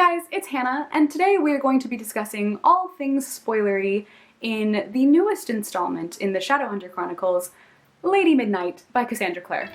guys, it's Hannah, and today we are going to be discussing all things spoilery in the newest installment in the Shadowhunter Chronicles, Lady Midnight by Cassandra Clare.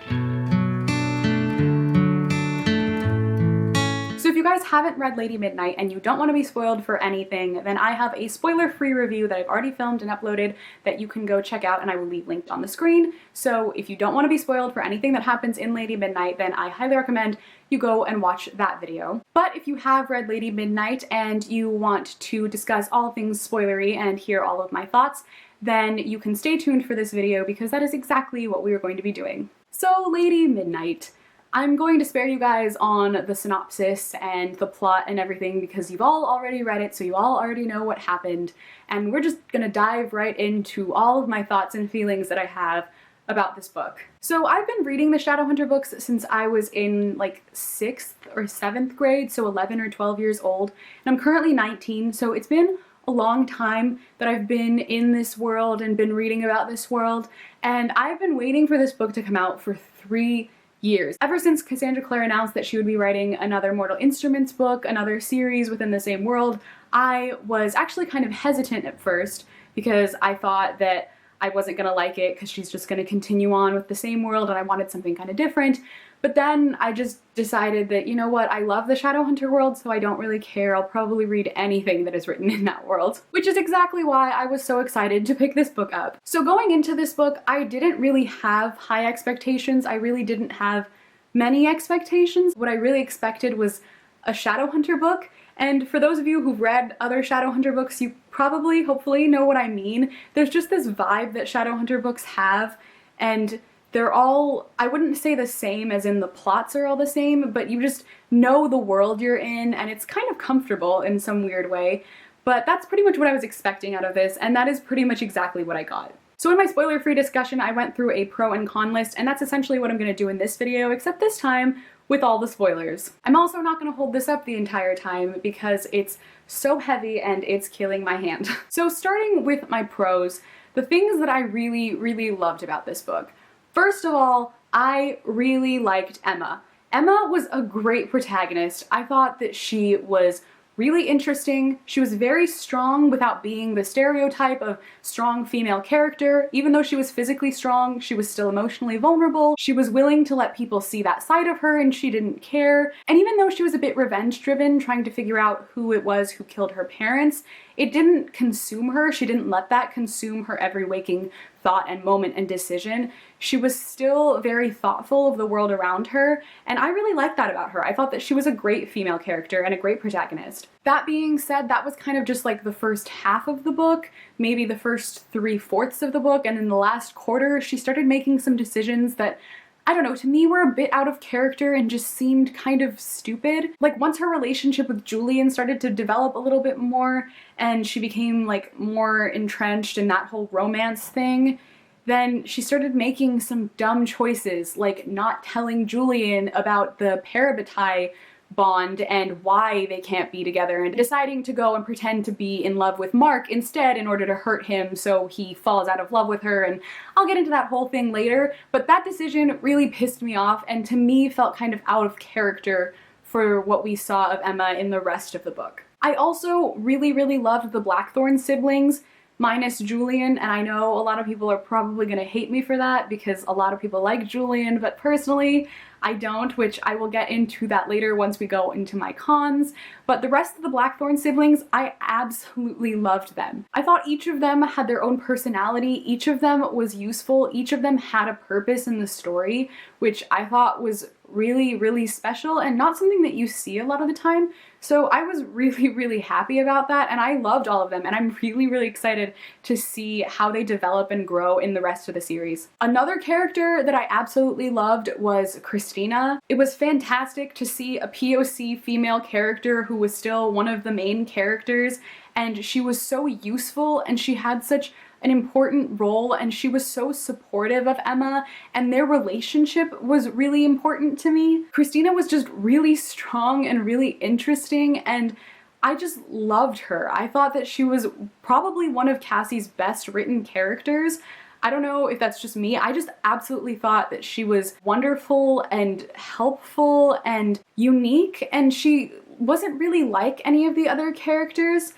So if you guys haven't read Lady Midnight and you don't want to be spoiled for anything, then I have a spoiler-free review that I've already filmed and uploaded that you can go check out, and I will leave linked on the screen. So if you don't want to be spoiled for anything that happens in Lady Midnight, then I highly recommend you go and watch that video. But if you have read Lady Midnight and you want to discuss all things spoilery and hear all of my thoughts, then you can stay tuned for this video because that is exactly what we are going to be doing. So Lady Midnight. I'm going to spare you guys on the synopsis and the plot and everything because you've all already read it, so you all already know what happened, and we're just gonna dive right into all of my thoughts and feelings that I have about this book. So I've been reading the Shadowhunter books since I was in like 6th or 7th grade, so 11 or 12 years old, and I'm currently 19, so it's been a long time that I've been in this world and been reading about this world, and I've been waiting for this book to come out for 3 years. Ever since Cassandra Clare announced that she would be writing another Mortal Instruments book, another series within the same world, I was actually kind of hesitant at first because I thought that I wasn't gonna like it because she's just gonna continue on with the same world and I wanted something kind of different. But then I just decided that, you know what, I love the Shadowhunter world, so I don't really care. I'll probably read anything that is written in that world. Which is exactly why I was so excited to pick this book up. So going into this book, I didn't really have high expectations. I really didn't have many expectations. What I really expected was a Shadowhunter book. And for those of you who've read other Shadowhunter books, you probably, hopefully, know what I mean. There's just this vibe that Shadowhunter books have, and they're all, I wouldn't say the same as in the plots are all the same, but you just know the world you're in, and it's kind of comfortable in some weird way. But that's pretty much what I was expecting out of this, and that is pretty much exactly what I got. So in my spoiler-free discussion, I went through a pro and con list, and that's essentially what I'm going to do in this video, except this time with all the spoilers. I'm also not going to hold this up the entire time because it's so heavy and it's killing my hand. So starting with my pros, the things that I really loved about this book. First of all, I really liked Emma. Emma was a great protagonist. I thought that she was really interesting. She was very strong without being the stereotype of strong female character. Even though she was physically strong, she was still emotionally vulnerable. She was willing to let people see that side of her and she didn't care. And even though she was a bit revenge-driven, trying to figure out who it was who killed her parents, it didn't consume her. She didn't let that consume her every waking thought and moment and decision. She was still very thoughtful of the world around her, and I really liked that about her. I thought that she was a great female character and a great protagonist. That being said, that was kind of just like the first half of the book, maybe the first 3/4 of the book, and in the last quarter she started making some decisions that, I don't know, to me were a bit out of character and just seemed kind of stupid. Like once her relationship with Julian started to develop a little bit more and she became like more entrenched in that whole romance thing, then she started making some dumb choices, like not telling Julian about the parabatai bond and why they can't be together, and deciding to go and pretend to be in love with Mark instead in order to hurt him so he falls out of love with her, and I'll get into that whole thing later, but that decision really pissed me off and to me felt kind of out of character for what we saw of Emma in the rest of the book. I also really loved the Blackthorn siblings, minus Julian, and I know a lot of people are probably gonna hate me for that because a lot of people like Julian, but personally, I don't, which I will get into that later once we go into my cons. But the rest of the Blackthorn siblings, I absolutely loved them. I thought each of them had their own personality, each of them was useful, each of them had a purpose in the story, which I thought was really special and not something that you see a lot of the time. So I was really happy about that, and I loved all of them, and I'm really excited to see how they develop and grow in the rest of the series. Another character that I absolutely loved was Christina. It was fantastic to see a POC female character who was still one of the main characters, and she was so useful and she had such an important role, and she was so supportive of Emma, and their relationship was really important to me. Christina was just really strong and really interesting, and I just loved her. I thought that she was probably one of Cassie's best written characters. I don't know if that's just me, I just absolutely thought that she was wonderful and helpful and unique, and she wasn't really like any of the other characters,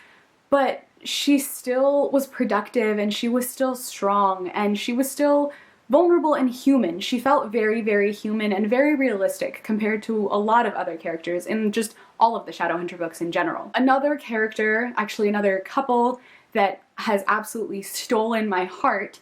but she still was productive and she was still strong and she was still vulnerable and human. She felt very, very human and very realistic compared to a lot of other characters in just all of the Shadowhunter books in general. Another character, actually another couple, that has absolutely stolen my heart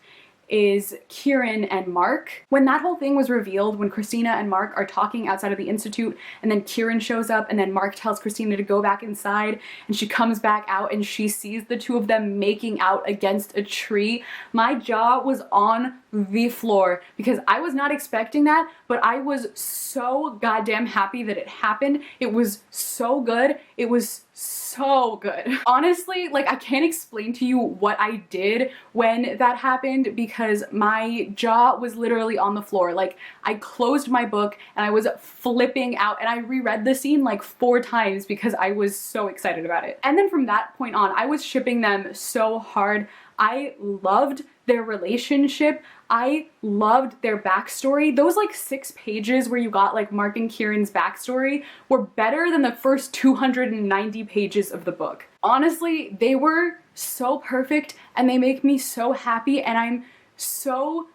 is Kieran and Mark. When that whole thing was revealed, when Christina and Mark are talking outside of the Institute, and then Kieran shows up, and then Mark tells Christina to go back inside, and she comes back out and she sees the two of them making out against a tree, my jaw was on the floor because I was not expecting that, but I was so goddamn happy that it happened. It was so good. It was so good. Honestly, like, I can't explain to you what I did when that happened because my jaw was literally on the floor. Like, I closed my book and I was flipping out, and I reread the scene like 4 times because I was so excited about it. And then from that point on, I was shipping them so hard. I loved their relationship. I loved their backstory. Those like 6 pages where you got like Mark and Kieran's backstory were better than the first 290 pages of the book. Honestly, they were so perfect and they make me so happy, and I'm so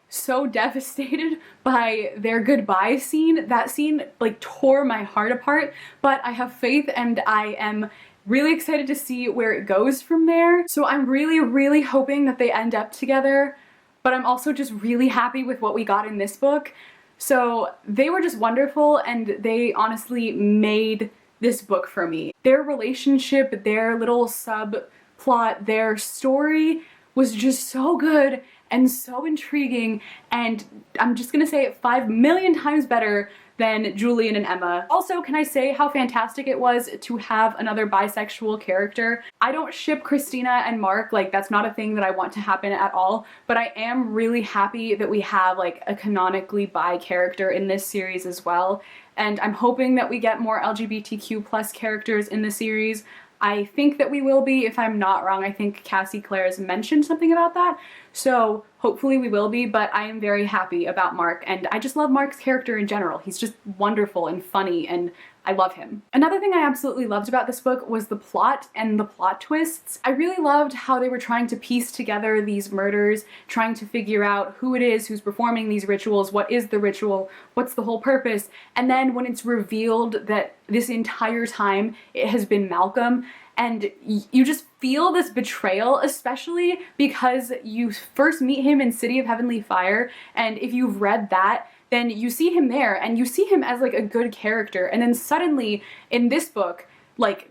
devastated by their goodbye scene. That scene like tore my heart apart, but I have faith and I am really excited to see where it goes from there. So I'm really hoping that they end up together, but I'm also just really happy with what we got in this book. So they were just wonderful, and they honestly made this book for me. Their relationship, their little subplot, their story was just so good and so intriguing, and I'm just gonna say it 5 million times better than Julian and Emma. Also, can I say how fantastic it was to have another bisexual character? I don't ship Christina and Mark, like that's not a thing that I want to happen at all, but I am really happy that we have like a canonically bi character in this series as well, and I'm hoping that we get more LGBTQ plus characters in the series. I think that we will be, if I'm not wrong. I think Cassie Clare's mentioned something about that, so hopefully we will be, but I am very happy about Mark, and I just love Mark's character in general. He's just wonderful and funny, and I love him. Another thing I absolutely loved about this book was the plot and the plot twists. I really loved how they were trying to piece together these murders, trying to figure out who it is who's performing these rituals, what is the ritual, what's the whole purpose, and then when it's revealed that this entire time it has been Malcolm, and you just feel this betrayal, especially because you first meet him in City of Heavenly Fire, and if you've read that, then you see him there and you see him as like a good character, and then suddenly in this book, like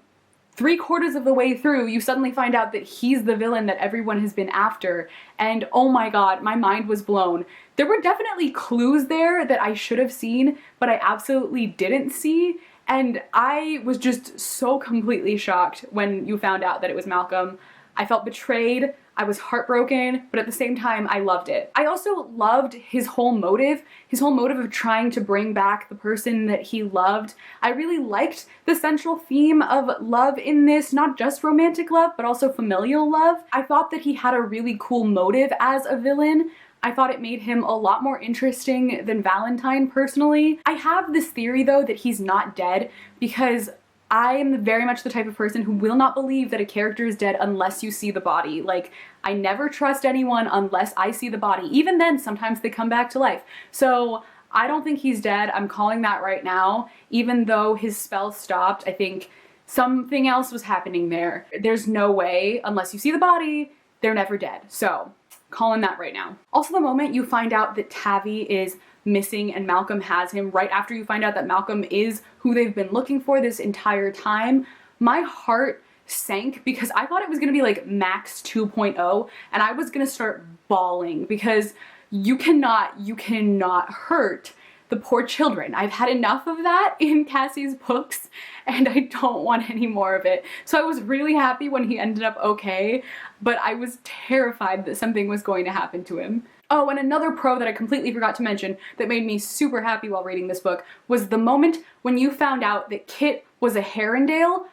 3/4 of the way through, you suddenly find out that he's the villain that everyone has been after, and oh my god, my mind was blown. There were definitely clues there that I should have seen, but I absolutely didn't see, and I was just so completely shocked when you found out that it was Malcolm. I felt betrayed, I was heartbroken, but at the same time, I loved it. I also loved his whole motive of trying to bring back the person that he loved. I really liked the central theme of love in this, not just romantic love, but also familial love. I thought that he had a really cool motive as a villain. I thought it made him a lot more interesting than Valentine, personally. I have this theory, though, that he's not dead, because I am very much the type of person who will not believe that a character is dead unless you see the body. Like, I never trust anyone unless I see the body. Even then, sometimes they come back to life. So I don't think he's dead. I'm calling that right now. Even though his spell stopped, I think something else was happening there. There's no way, unless you see the body, they're never dead. So, calling that right now. Also, the moment you find out that Tavi is missing and Malcolm has him, right after you find out that Malcolm is who they've been looking for this entire time, my heart sank because I thought it was gonna be like Max 2.0, and I was gonna start bawling because you cannot hurt the poor children. I've had enough of that in Cassie's books, and I don't want any more of it. So I was really happy when he ended up okay, but I was terrified that something was going to happen to him. Oh, and another pro that I completely forgot to mention that made me super happy while reading this book was the moment when you found out that Kit was a Herondale.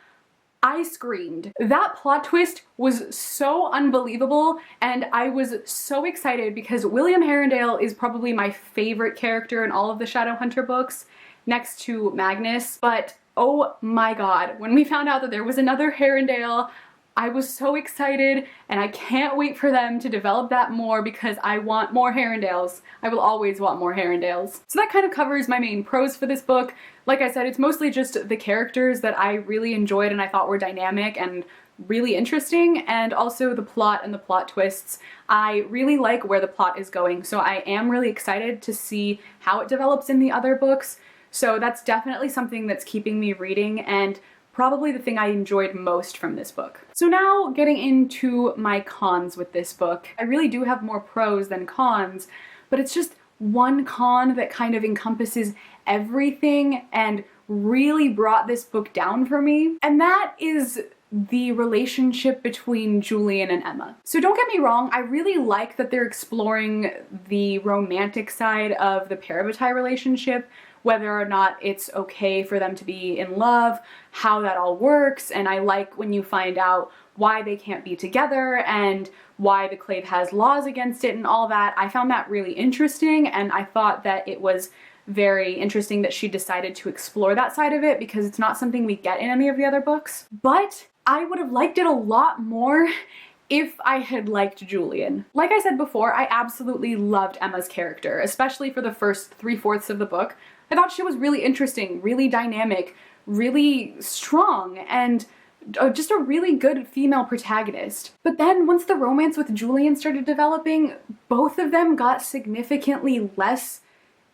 I screamed. That plot twist was so unbelievable, and I was so excited because William Herondale is probably my favorite character in all of the Shadowhunter books, next to Magnus, but oh my god, when we found out that there was another Herondale, I was so excited, and I can't wait for them to develop that more because I want more Herondales. I will always want more Herondales. So that kind of covers my main pros for this book. Like I said, it's mostly just the characters that I really enjoyed and I thought were dynamic and really interesting, and also the plot and the plot twists. I really like where the plot is going, so I am really excited to see how it develops in the other books. So that's definitely something that's keeping me reading, and probably the thing I enjoyed most from this book. So now getting into my cons with this book. I really do have more pros than cons, but it's just one con that kind of encompasses everything and really brought this book down for me, and that is the relationship between Julian and Emma. So don't get me wrong, I really like that they're exploring the romantic side of the Parabatai relationship, whether or not it's okay for them to be in love, how that all works, and I like when you find out why they can't be together and why the clade has laws against it and all that. I found that really interesting, and I thought that it was very interesting that she decided to explore that side of it because it's not something we get in any of the other books. But I would have liked it a lot more if I had liked Julian. Like I said before, I absolutely loved Emma's character, especially for the first 3/4 of the book. I thought she was really interesting, really dynamic, really strong, and just a really good female protagonist. But then once the romance with Julian started developing, both of them got significantly less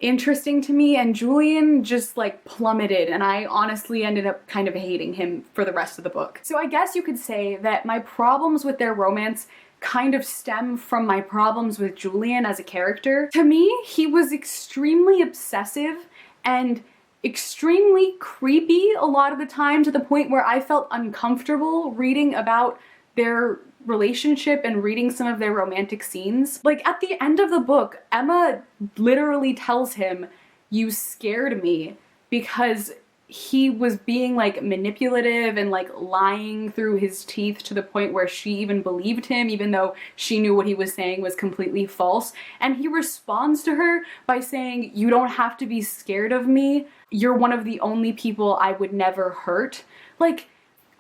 interesting to me, and Julian just like plummeted, and I honestly ended up kind of hating him for the rest of the book. So I guess you could say that my problems with their romance kind of stem from my problems with Julian as a character. To me, he was extremely obsessive and extremely creepy a lot of the time, to the point where I felt uncomfortable reading about their relationship and reading some of their romantic scenes. Like at the end of the book, Emma literally tells him, "You scared me," because he was being like manipulative and like lying through his teeth to the point where she even believed him, even though she knew what he was saying was completely false. And he responds to her by saying, "You don't have to be scared of me. You're one of the only people I would never hurt." Like,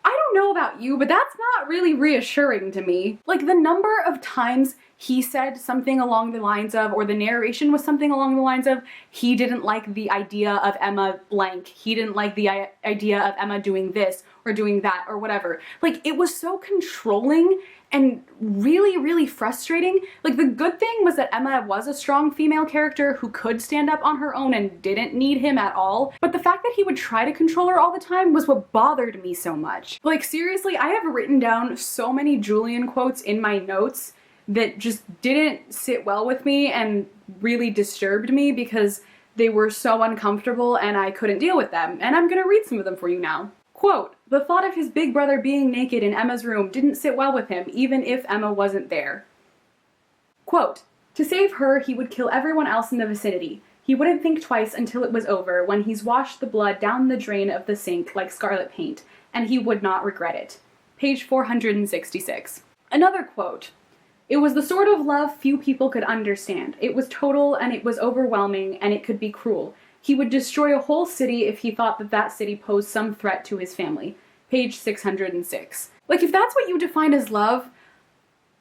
I don't know about you, but that's not really reassuring to me. Like, the number of times he said something along the lines of, or the narration was something along the lines of, he didn't like the idea of Emma blank, he didn't like the idea of Emma doing this or doing that or whatever. Like, it was so controlling and really, really frustrating. Like, the good thing was that Emma was a strong female character who could stand up on her own and didn't need him at all. But the fact that he would try to control her all the time was what bothered me so much. Like, seriously, I have written down so many Julian quotes in my notes that just didn't sit well with me and really disturbed me because they were so uncomfortable and I couldn't deal with them. And I'm gonna read some of them for you now. Quote, "The thought of his big brother being naked in Emma's room didn't sit well with him, even if Emma wasn't there." Quote, "To save her, he would kill everyone else in the vicinity. He wouldn't think twice until it was over, when he's washed the blood down the drain of the sink like scarlet paint, and he would not regret it." Page 466. Another quote, "It was the sort of love few people could understand. It was total, and it was overwhelming, and it could be cruel. He would destroy a whole city if he thought that that city posed some threat to his family." Page 606. Like, if that's what you define as love,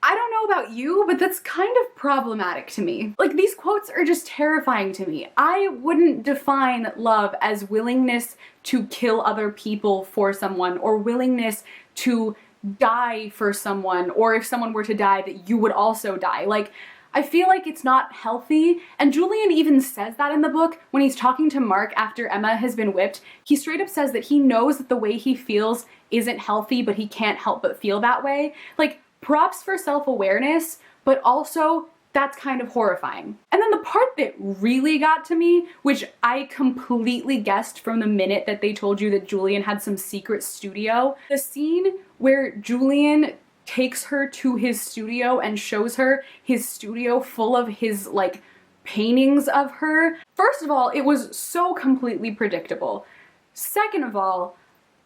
I don't know about you, but that's kind of problematic to me. Like, these quotes are just terrifying to me. I wouldn't define love as willingness to kill other people for someone, or willingness to die for someone, or if someone were to die, that you would also die. Like, I feel like it's not healthy, and Julian even says that in the book when he's talking to Mark after Emma has been whipped. He straight up says that he knows that the way he feels isn't healthy, but he can't help but feel that way. Like, props for self-awareness, but also that's kind of horrifying. And then the part that really got to me, which I completely guessed from the minute that they told you that Julian had some secret studio, the scene where Julian takes her to his studio and shows her his studio full of his, like, paintings of her. First of all, it was so completely predictable. Second of all,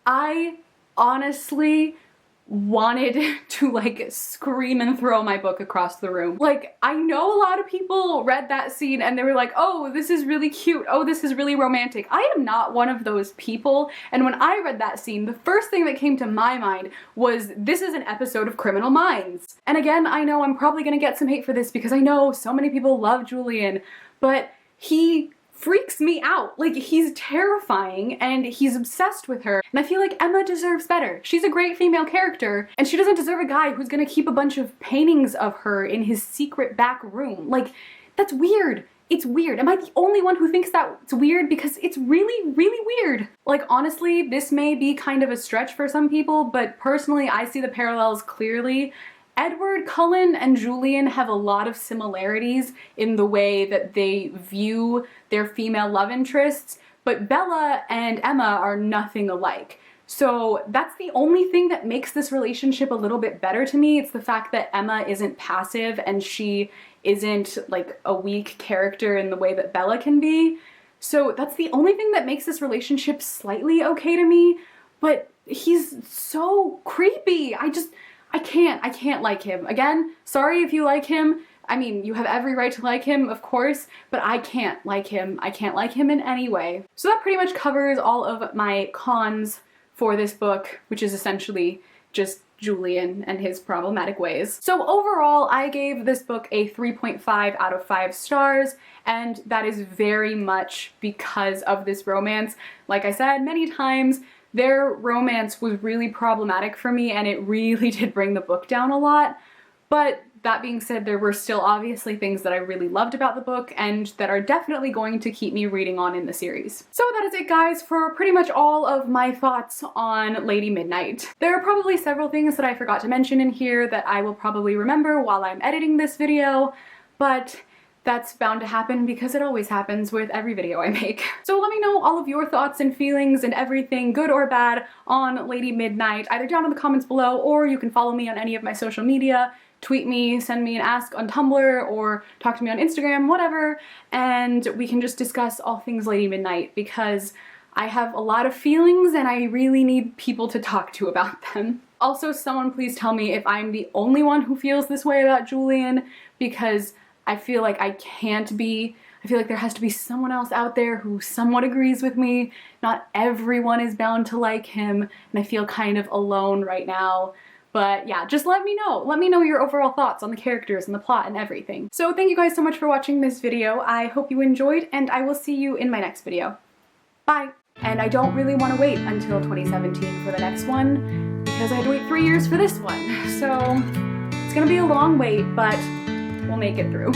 I honestly wanted to like scream and throw my book across the room. Like, I know a lot of people read that scene and they were like, oh, this is really cute, oh, this is really romantic. I am not one of those people, and when I read that scene, the first thing that came to my mind was, this is an episode of Criminal Minds. And again, I know I'm probably gonna get some hate for this because I know so many people love Julian, but he freaks me out. Like, he's terrifying and he's obsessed with her. And I feel like Emma deserves better. She's a great female character and she doesn't deserve a guy who's gonna keep a bunch of paintings of her in his secret back room. Like, that's weird. It's weird. Am I the only one who thinks that's weird? Because it's really, really weird. Like, honestly, this may be kind of a stretch for some people, but personally, I see the parallels clearly. Edward Cullen and Julian have a lot of similarities in the way that they view their female love interests, but Bella and Emma are nothing alike. So that's the only thing that makes this relationship a little bit better to me. It's the fact that Emma isn't passive and she isn't like a weak character in the way that Bella can be. So that's the only thing that makes this relationship slightly okay to me, but he's so creepy. I can't like him. Again, sorry if you like him. I mean, you have every right to like him, of course, but I can't like him. I can't like him in any way. So that pretty much covers all of my cons for this book, which is essentially just Julian and his problematic ways. So overall, I gave this book a 3.5 out of 5 stars, and that is very much because of this romance. Like I said many times, their romance was really problematic for me and it really did bring the book down a lot. But that being said, there were still obviously things that I really loved about the book and that are definitely going to keep me reading on in the series. So that is it, guys, for pretty much all of my thoughts on Lady Midnight. There are probably several things that I forgot to mention in here that I will probably remember while I'm editing this video, but that's bound to happen because it always happens with every video I make. So let me know all of your thoughts and feelings and everything, good or bad, on Lady Midnight, either down in the comments below, or you can follow me on any of my social media, tweet me, send me an ask on Tumblr, or talk to me on Instagram, whatever, and we can just discuss all things Lady Midnight, because I have a lot of feelings and I really need people to talk to about them. Also, someone please tell me if I'm the only one who feels this way about Julian, because I feel like I can't be. I feel like there has to be someone else out there who somewhat agrees with me. Not everyone is bound to like him, and I feel kind of alone right now. But yeah, just let me know. Let me know your overall thoughts on the characters and the plot and everything. So thank you guys so much for watching this video. I hope you enjoyed, and I will see you in my next video. Bye! And I don't really want to wait until 2017 for the next one, because I had to wait 3 years for this one. So it's gonna be a long wait, but we'll make it through.